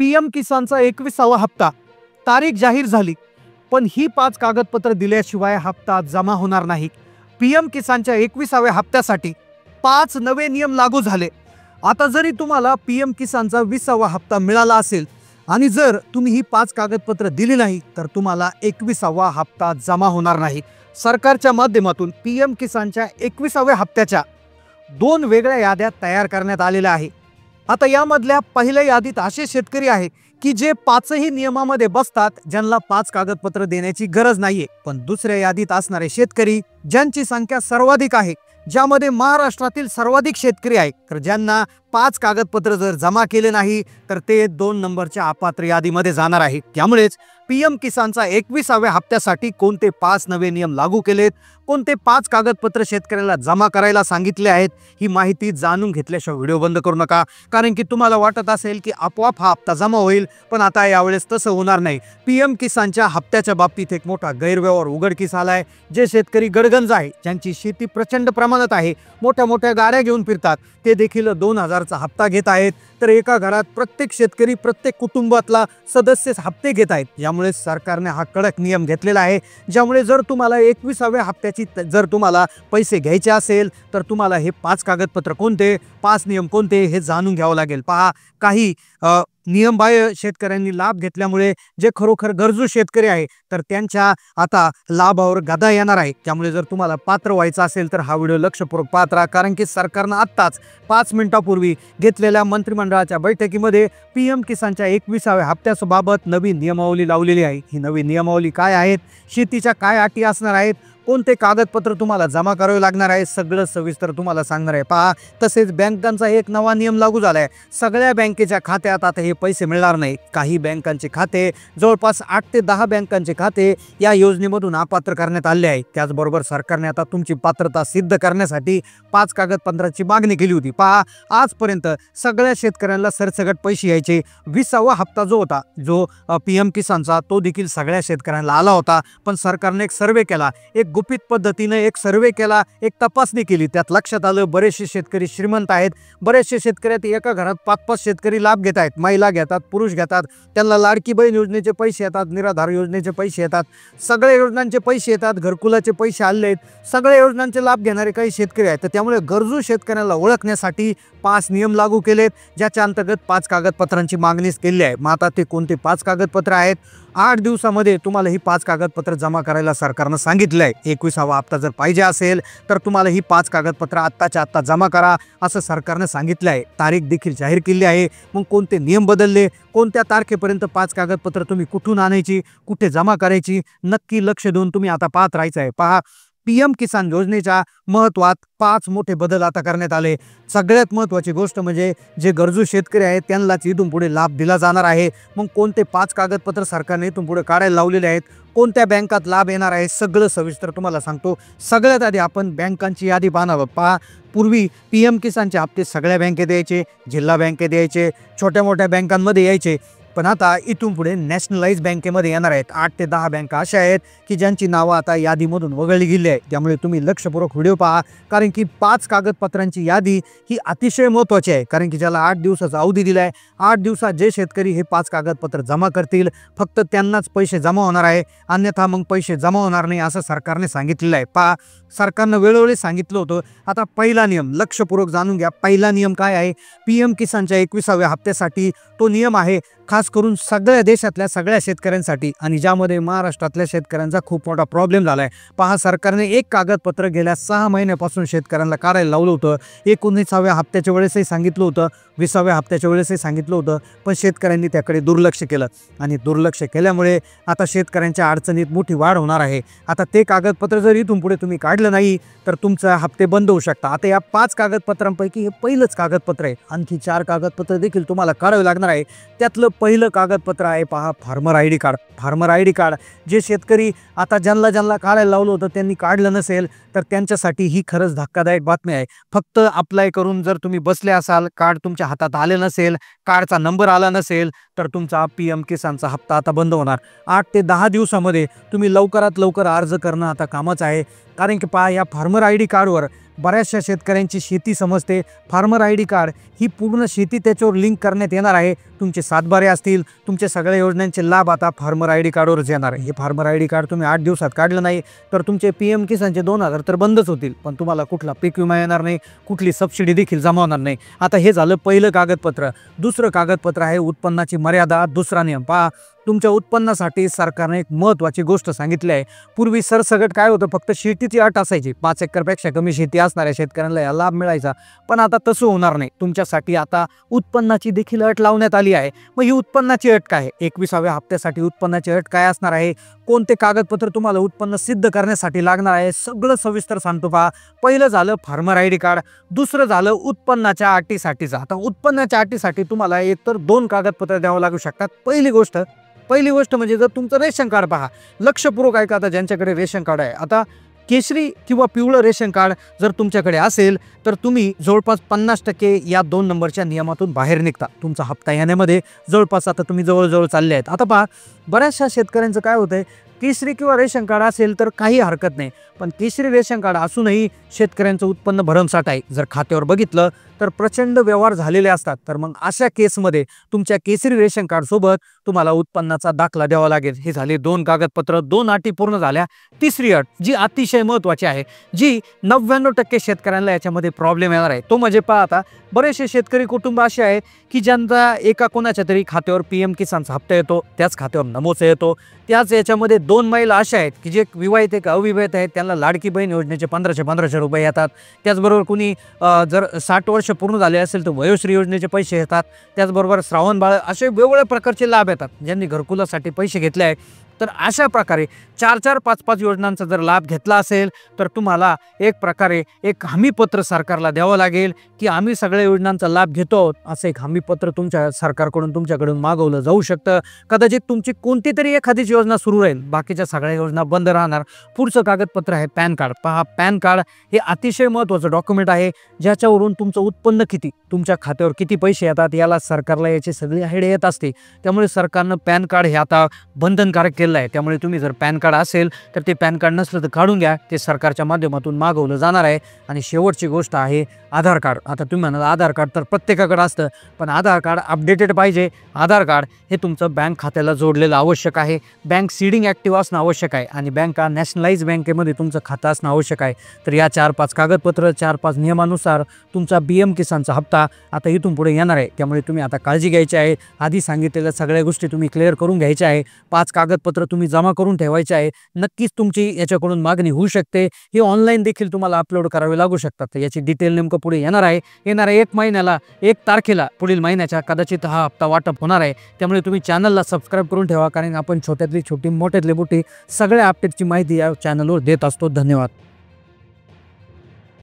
PM किसानचा 21वा हप्ता तारीख जाहीर झाली, पण ही 5 कागदपत्र दिल्याशिवाय हप्ता जमा होणार नाही। पीएम किसानच्या 21व्या हप्त्यासाठी 5 नवे नियम लागू झाले। आता जरी तुम्हाला पीएम किसानचा 20वा हप्ता मिळाला असेल आणि जर तुम्ही ही 5 कागदपत्र दिली नाही तर तुम्हाला 21वा हप्ता जमा होणार नाही। सरकारच्या माध्यमातून पीएम किसानच्या 21व्या हप्त्याच्या 2 वेगळ्या याद्या तयार करण्यात आलेल्या आहे। आता यामधल्या पहिल्या यादीत असे शेतकरी आहे की जे 5ही नियमामध्ये बसतात, ज्यांना 5 कागदपत्र देण्याची गरज नाहीये। पण दुसऱ्या यादीत असणारे शेतकरी ज्यांची संख्या सर्वाधिक आहे, ज्यामध्ये महाराष्ट्रातील सर्वाधिक शेतकरी आहे, तर ज्यांना 5 कागदपत्र जर जमा केले नाही तर ते 2 नंबरच्या अपात्र यादीमध्ये जाणार आहे। त्यामुळेच पीएम किसानचा 21व्या हप्त्यासाठी कोणते 5 नवे नियम लागू केलेत, कोणते 5 कागदपत्र शेतकऱ्याला जमा करायला सांगितले आहेत, ही माहिती जाणून घेतल्याशिवाय व्हिडिओ बंद करू नका। कारण की तुम्हाला वाटत असेल की आपोआप हा हप्ता जमा होईल, पण आता यावेळेस तसं होणार नाही। पीएम किसानच्या हप्त्याच्या बाबतीत एक मोठा गैरव्यवहार उघडकीस आलाय। जे शेतकरी गडगंज आहे, ज्यांची शेती प्रचंड प्रमाणात आहे, मोठ्या मोठ्या गाड्या घेऊन फिरतात, ते देखील 2000चा हप्ता घेत आहेत। तर एका घरात प्रत्येक शेतकरी, प्रत्येक कुटुंबातला सदस्य हप्ते घेत आहेत। यामुळे सरकारने हा कडक नियम घेतलेला आहे, ज्यामुळे जर तुम्हाला 21व्या हप्त्याची जर तुम्हाला पैसे घ्यायचे असेल तर तुम्हाला हे 5 कागदपत्र कोणते, 5 नियम कोणते हे जाणून घ्यावं लागेल। पहा, काही नियमबाह्य शेतकऱ्यांनी लाभ घेतल्यामुळे जे खरोखर गरजू शेतकरी आहे तर त्यांच्या आता लाभावर गदा येणार आहे। त्यामुळे जर तुम्हाला पात्र व्हायचं असेल तर हा व्हिडिओ लक्षपूर्वक पाहत राहा। कारण की सरकारनं आत्ताच 5 मिनिटांपूर्वी घेतलेल्या मंत्रिमंडळाच्या बैठकीमध्ये पीएम किसानच्या 21व्या हप्त्याबाबत नवी नियमावली लावलेली आहे। ही नवी नियमावली काय आहेत, शेतीच्या काय अटी असणार आहेत, कोणते कागदपत्र तुम्हाला जमा करावे लागणार आहे, सगळं सविस्तर तुम्हाला सांगणार आहे। पहा, तसेच बँकांचा एक नवा नियम लागू झालाय। सगळ्या बँकेच्या खात्यात आता हे पैसे मिळणार नाही। काही बँकांचे खाते, जवळपास 8 ते 10 बँकांचे खाते या योजनेमधून अपात्र करण्यात आले आहे। त्याचबरोबर सरकारने आता तुमची पात्रता सिद्ध करण्यासाठी 5 कागदपत्रांची मागणी केली होती। पहा, आजपर्यंत सगळ्या शेतकऱ्यांना सरसकट पैसे यायचे। 20वा हप्ता जो होता, जो पीएम किसानचा, तो देखील सगळ्या शेतकऱ्यांना आला होता। पण सरकारने एक सर्वे केला, एक गुपित पद्धतीने एक सर्वे केला, एक तपासणी केली। त्यात लक्षात आलं बरेचसे शेतकरी श्रीमंत आहेत, बरेचसे शेतकरी एका घरात 5-5 शेतकरी लाभ घेत आहेत। महिला घेतात, पुरुष घेतात, त्यांना लाडकी बहीण योजनेचे पैसे येतात, निराधार योजनेचे पैसे येतात, सगळ्या योजनांचे पैसे येतात, घरकुलाचे पैसे आले आहेत, सगळ्या योजनांचे लाभ घेणारे काही शेतकरी आहेत। तर त्यामुळे गरजू शेतकऱ्यांना ओळखण्यासाठी 5 नियम लागू केलेत, ज्याच्या अंतर्गत 5 कागदपत्रांची मागणी केली आहे। मग आता ते कोणते 5 कागदपत्र आहेत? 8 दिवसामध्ये तुम्हाला ही 5 कागदपत्र जमा करायला सरकारनं सांगितलं आहे। 21वा हप्ता जर पाहिजे असेल तर तुम्हाला ही 5 कागदपत्र आत्ताच्या आत्ता जमा करा, असं सरकारनं सांगितलं आहे। तारीख देखील जाहीर केली आहे। मग कोणते नियम बदलले, कोणत्या तारखेपर्यंत 5 कागदपत्र तुम्ही कुठून आणायची, कुठे जमा करायची, नक्की लक्ष देऊन तुम्ही आता पाहत राहायचं आहे। पहा, पीएम किसान योजनेच्या महत्वात 5 मोठे बदल आता करण्यात आले। सगळ्यात महत्त्वाची गोष्ट म्हणजे जे गरजू शेतकरी आहेत त्यांनाच इथून पुढे लाभ दिला जाणार आहे। मग कोणते 5 कागदपत्र सरकारने इथून पुढे काढायला लावलेले आहेत, कोणत्या बँकात लाभ येणार आहे, सगळं सविस्तर तुम्हाला सांगतो। सगळ्यात आधी आपण बँकांची यादी पाहणार। पहा, पूर्वी पीएम किसानचे हप्ते सगळ्या बँकेत यायचे, जिल्हा बँकेत यायचे, छोट्या मोठ्या बँकांमध्ये यायचे, पण आता इथून पुढे नॅशनलाइज बँकेमध्ये येणार आहेत। 8 ते 10 बँका अशा आहेत की ज्यांची नावं आता यादीमधून वगळली गेली आहेत। त्यामुळे तुम्ही लक्षपूर्वक व्हिडिओ पहा, कारण की 5 कागदपत्रांची यादी ही अतिशय महत्त्वाची आहे। कारण की ज्याला 8 दिवसाचा अवधी दिलाय, 8 दिवसात जे शेतकरी हे 5 कागदपत्र जमा करतील फक्त त्यांनाच पैसे जमा होणार आहे, अन्यथा मग पैसे जमा होणार नाही, असं सरकारने सांगितलेलं आहे। पहा, सरकारनं वेळोवेळी सांगितलं होतं। आता पहिला नियम लक्षपूर्वक जाणून घ्या। पहिला नियम काय आहे? पीएम किसानच्या 21व्या हप्त्यासाठी तो नियम आहे खास करून सगळ्या देशातल्या सगळ्या शेतकऱ्यांसाठी, आणि ज्यामध्ये महाराष्ट्रातल्या शेतकऱ्यांचा खूप मोठा प्रॉब्लेम झालाय। पहा, सरकारने एक कागदपत्र गेल्या 6 महिन्यापासून शेतकऱ्यांना काढायला लावलं होतं। 19व्या हप्त्याच्या वेळेसही सांगितलं होतं, 20व्या हप्त्याच्या वेळेसही सांगितलं होतं, पण शेतकऱ्यांनी त्याकडे दुर्लक्ष केलं आणि दुर्लक्ष केल्यामुळे आता शेतकऱ्यांच्या अडचणीत मोठी वाढ होणार आहे। आता ते कागदपत्र जर इथून पुढे तुम्ही काढलं नाही तर तुमचे हप्ते बंद होऊ शकतात। आता या 5 कागदपत्रांपैकी हे पहिलंच कागदपत्र आहे, आणखी 4 कागदपत्र देखील तुम्हाला काढावे लागणार आहे। त्यातलं पहिलं कागदपत्र आहे, पहा, farmer ID card. Farmer ID card जे शेतकरी आता ज्यांना काढायला लावलं होतं त्यांनी काढलं नसेल तर त्यांच्यासाठी ही खरंच धक्कादायक बातमी आहे। फक्त अप्लाय करून जर तुम्ही बसले असाल, कार्ड तुमच्या हातात आले नसेल, कार्डचा नंबर आला नसेल तर तुमचा पीएम किसानचा हप्ता आता बंद होणार। 8 ते 10 दिवसामध्ये तुम्ही लवकरात लवकर अर्ज करणं आता कामाचं आहे। कारण की पहा, या फार्मर आयडी कार्डवर बऱ्याचशा शेतकऱ्यांची शेती समजते. फार्मर आय डी कार्ड ही पूर्ण शेती त्याच्यावर लिंक करण्यात येणार आहे. तुमचे सातबारे असतील, तुमच्या सगळ्या योजनांचे लाभ आता फार्मर आय डी कार्डवरच येणार आहे. हे फार्मर आय डी कार्ड तुम्ही 8 दिवसात काढलं नाही तर तुमचे PM किसानचे 2,000 तर बंदच होतील, पण तुम्हाला कुठला पीक विमा येणार नाही, कुठली सबसिडी देखील जमा होणार नाही. आता हे झालं पहिलं कागदपत्र. दुसरं कागदपत्र आहे उत्पन्नाची मर्यादा. दुसरा नियम पहा, तुमच्या उत्पन्नासाठी सरकारने एक महत्त्वाची गोष्ट सांगितली आहे. पूर्वी सरसगट काय होतं, फक्त शेतीची अट असायची, 5 एकरपेक्षा कमी शेती असणाऱ्या शेतकऱ्यांना या लाभ मिळायचा. पण आता तसं होणार नाही. तुमच्यासाठी आता उत्पन्नाची देखील अट लावण्यात आली आहे. मग ही उत्पन्नाची अट काय आहे? 21व्या हप्त्यासाठी उत्पन्नाची अट काय असणार आहे? कोणते कागदपत्र तुम्हाला उत्पन्न सिद्ध करण्यासाठी लागणार आहे? सगळं सविस्तर सांगतो पहा. पहिलं झालं फार्मर आय डी कार्ड, दुसरं झालं उत्पन्नाच्या अटीसाठीचं. आता उत्पन्नाच्या अटीसाठी तुम्हाला एकतर 2 कागदपत्र द्यावं लागू शकतात. पहिली गोष्ट म्हणजे जर तुमचं रेशन कार्ड पहा, लक्षपूर्वक ऐका. आता ज्यांच्याकडे रेशन कार्ड आहे, आता केशरी किंवा पिवळं रेशन कार्ड जर तुमच्याकडे असेल तर तुम्ही जवळपास 50% या 2 नंबरच्या नियमातून बाहेर निघता. तुमचा हप्ता येण्यामध्ये जवळपास आता तुम्ही जवळ चालले आहेत. आता पहा, बऱ्याचशा शेतकऱ्यांचं काय होतंय, केशरी किंवा रेशन कार्ड असेल तर काही हरकत नाही, पण केशरी रेशन कार्ड असूनही शेतकऱ्यांचं उत्पन्न भरमसाठ आहे. जर खात्यावर बघितलं तर प्रचंड व्यवहार झालेले असतात. तर मग अशा केसमध्ये तुमच्या केसरी रेशन कार्ड सोबत तुम्हाला उत्पन्नाचा दाखला द्यावा लागेल. हे झाले 2 कागदपत्र. 2 अटी पूर्ण झाल्या. तिसरी अट जी अतिशय महत्त्वाची आहे, जी 99% शेतकऱ्यांना याच्यामध्ये प्रॉब्लेम येणार आहे, तो म्हणजे पहा, आता बरेचसे शेतकरी कुटुंब असे आहेत की ज्यांचा एका कोणाच्या तरी खात्यावर PM किसानचा हप्ता येतो, त्याच खात्यावर नमोचा येतो. त्याच याच्यामध्ये 2 महिला अशा आहेत की जे विवाहित एक अविवाहित आहेत, त्यांना लाडकी बहीण योजनेचे 1500 रुपये येतात. त्याचबरोबर कुणी जर 60 वर्ष पूर्ण झाले असेल तर वयोश्री योजनेचे पैसे येतात. त्याचबरोबर श्रावण बाळ असे वेगवेगळ्या प्रकारचे लाभ येतात. ज्यांनी घरकुलासाठी पैसे घेतले आहे, तर अशा प्रकारे 4-4, 5-5 योजनांचा जर लाभ घेतला असेल तर तुम्हाला एक प्रकारे एक हमीपत्र सरकारला द्यावं लागेल की आम्ही सगळ्या योजनांचा लाभ घेतो. असं एक हमीपत्र तुमच्या सरकारकडून तुमच्याकडून मागवलं जाऊ शकतं. कदाचित तुमची कोणती तरी एखादीच योजना सुरू राहील, बाकीच्या सगळ्या योजना बंद राहणार. पुढचं कागदपत्र आहे पॅन कार्ड. पहा, पॅन कार्ड हे अतिशय महत्त्वाचं डॉक्युमेंट आहे, ज्याच्यावरून तुमचं उत्पन्न किती, तुमच्या खात्यावर किती पैसे येतात, याला सरकारला याची सगळी आयडिया येत असते. त्यामुळे सरकारनं पॅन कार्ड हे आता बंधनकारक केलं आहे. त्यामुळे तुम्ही जर पॅन कार्ड असेल तर ते पॅन कार्ड नसलं तर काढून घ्या. ते सरकारच्या माध्यमातून मागवलं जाणार आहे. आणि शेवटची गोष्ट आहे आधार कार्ड. आता तुम्ही म्हणाल आधार कार्ड तर प्रत्येकाकडे असतं, पण आधार कार्ड अपडेटेड पाहिजे. आधार कार्ड हे तुमचं बँक खात्याला जोडलेलं आवश्यक आहे. बँक सीडिंग ॲक्टिव्ह असणं आवश्यक आहे आणि बँका नॅशनलाइज बँकेमध्ये तुमचं खातं असणं आवश्यक आहे. तर या 4-5 कागदपत्र, 4-5 नियमानुसार तुमचा PM किसानचा हप्ता आता इथून पुढे येणार आहे. त्यामुळे तुम्ही आता काळजी घ्यायची आहे. आधी सांगितलेल्या सगळ्या गोष्टी तुम्ही क्लिअर करून घ्यायच्या आहे. 5 कागदपत्र तुम्ही जमा करून ठेवायचे आहे. नक्कीच तुमची याच्याकडून मागणी होऊ शकते. हे ऑनलाईन देखील तुम्हाला अपलोड करावे लागू शकतात. तर याची डिटेल नेमकं पुढे येणार आहे. येणाऱ्या 1 महिन्याला 1 तारखेला पुढील महिन्याच्या कदाचित हा हप्ता वाटप होणार आहे. त्यामुळे तुम्ही चॅनलला सबस्क्राईब करून ठेवा, कारण आपण छोट्यातली छोटी, मोठ्यातली मोठी सगळ्या अपडेटची माहिती या चॅनलवर देत असतो. धन्यवाद.